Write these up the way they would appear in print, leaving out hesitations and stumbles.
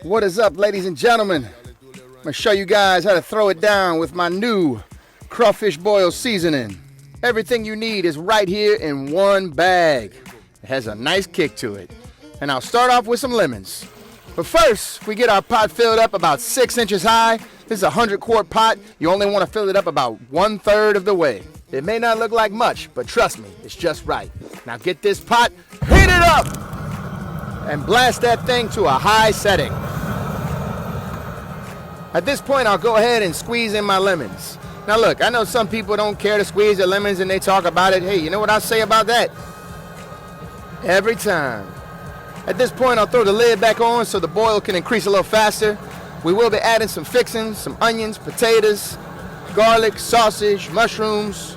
What is up, ladies and gentlemen? I'm going to show you guys how to throw it down with my new Crawfish Boil Seasoning. Everything you need is right here in one bag. It has a nice kick to it. And I'll start off with some lemons. But first, we get our pot filled up about 6 inches high. This is a 100-quart pot. You only want to fill it up about 1/3 of the way. It may not look like much, but trust me, it's just right. Now get this pot, heat it up, and blast that thing to a high setting. At this point, I'll go ahead and squeeze in my lemons. Now look, I know some people don't care to squeeze their lemons and they talk about it. Hey, you know what I'll say about that? Every time. At this point, I'll throw the lid back on so the boil can increase a little faster. We will be adding some fixings, some onions, potatoes, garlic, sausage, mushrooms.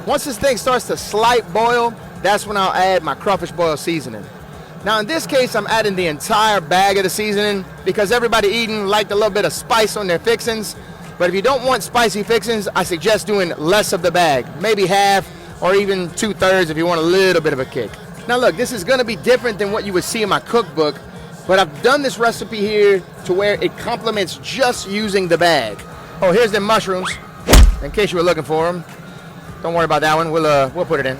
Once this thing starts to slight boil, that's when I'll add my Crawfish Boil Seasoning. Now in this case, I'm adding the entire bag of the seasoning because everybody eating liked a little bit of spice on their fixings. But if you don't want spicy fixings, I suggest doing less of the bag, maybe half or even 2/3 if you want a little bit of a kick. Now look, this is gonna be different than what you would see in my cookbook, but I've done this recipe here to where it complements just using the bag. Oh, here's the mushrooms, in case you were looking for them. Don't worry about that one, we'll put it in.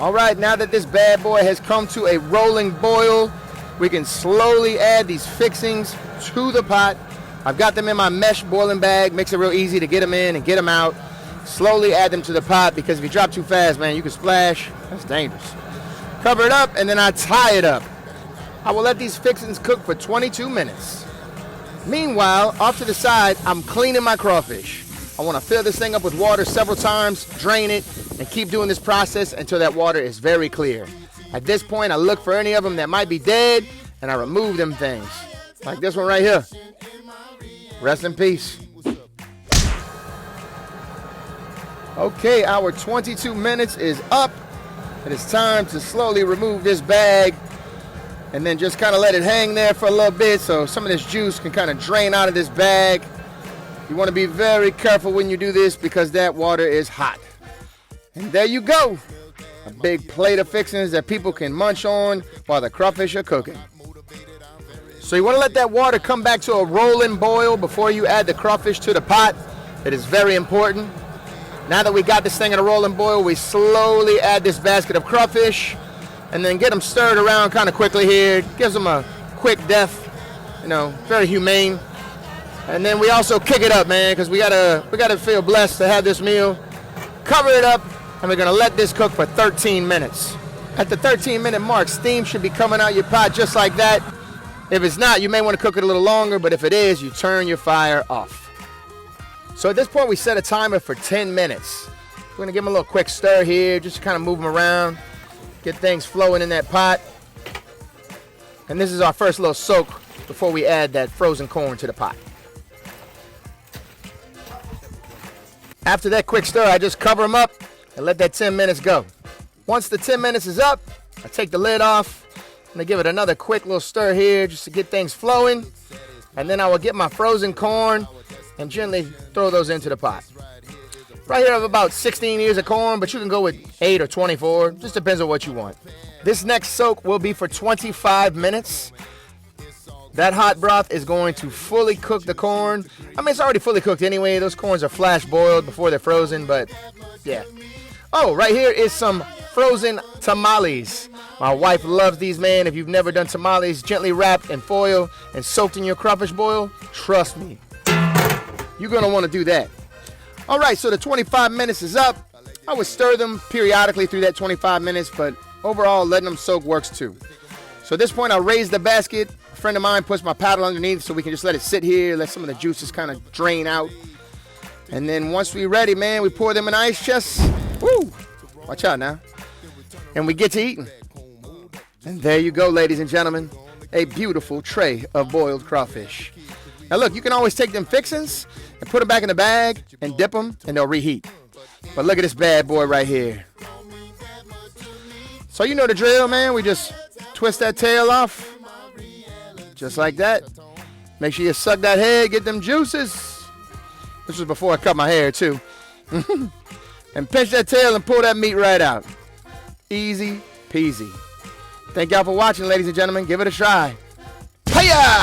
All right, now that this bad boy has come to a rolling boil, we can slowly add these fixings to the pot. I've got them in my mesh boiling bag, makes it real easy to get them in and get them out. Slowly add them to the pot because if you drop too fast, man, you can splash. That's dangerous. Cover it up and then I tie it up. I will let these fixings cook for 22 minutes. Meanwhile, off to the side, I'm cleaning my crawfish. I want to fill this thing up with water several times, drain it, and keep doing this process until that water is very clear. At this point, I look for any of them that might be dead, and I remove them things. Like this one right here. Rest in peace. Okay, our 22 minutes is up. It is time to slowly remove this bag and then just kind of let it hang there for a little bit so some of this juice can kind of drain out of this bag. You want to be very careful when you do this because that water is hot. And there you go. A big plate of fixings that people can munch on while the crawfish are cooking. So you want to let that water come back to a rolling boil before you add the crawfish to the pot. It is very important. Now that we got this thing in a rolling boil, we slowly add this basket of crawfish and then get them stirred around kind of quickly here. Gives them a quick death, very humane. And then we also kick it up, man, because we gotta feel blessed to have this meal. Cover it up, and we're gonna let this cook for 13 minutes. At the 13-minute mark, steam should be coming out your pot just like that. If it's not, you may want to cook it a little longer, but if it is, you turn your fire off. So at this point, we set a timer for 10 minutes. We're gonna give them a little quick stir here, just to kind of move them around, get things flowing in that pot. And this is our first little soak before we add that frozen corn to the pot. After that quick stir, I just cover them up and let that 10 minutes go. Once the 10 minutes is up, I take the lid off and I give it another quick little stir here just to get things flowing. And then I will get my frozen corn and gently throw those into the pot. Right here I have about 16 ears of corn, but you can go with 8 or 24. Just depends on what you want. This next soak will be for 25 minutes. That hot broth is going to fully cook the corn. I mean, it's already fully cooked anyway. Those corns are flash boiled before they're frozen, but yeah. Oh, right here is some frozen tamales. My wife loves these, man. If you've never done tamales, gently wrapped in foil and soaked in your crawfish boil, trust me, you're gonna wanna do that. All right, so the 25 minutes is up. I would stir them periodically through that 25 minutes, but overall, letting them soak works too. So at this point, I'll raise the basket. A friend of mine puts my paddle underneath so we can just let it sit here, let some of the juices kind of drain out. And then once we're ready, man, we pour them in ice chests. Woo! Watch out now. And we get to eating. And there you go, ladies and gentlemen. A beautiful tray of boiled crawfish. Now look, you can always take them fixings and put them back in the bag and dip them and they'll reheat. But look at this bad boy right here. So you know the drill, man. We just twist that tail off. Just like that. Make sure you suck that head, get them juices. This was before I cut my hair too. And pinch that tail and pull that meat right out. Easy peasy. Thank y'all for watching, ladies and gentlemen. Give it a try. Hiya!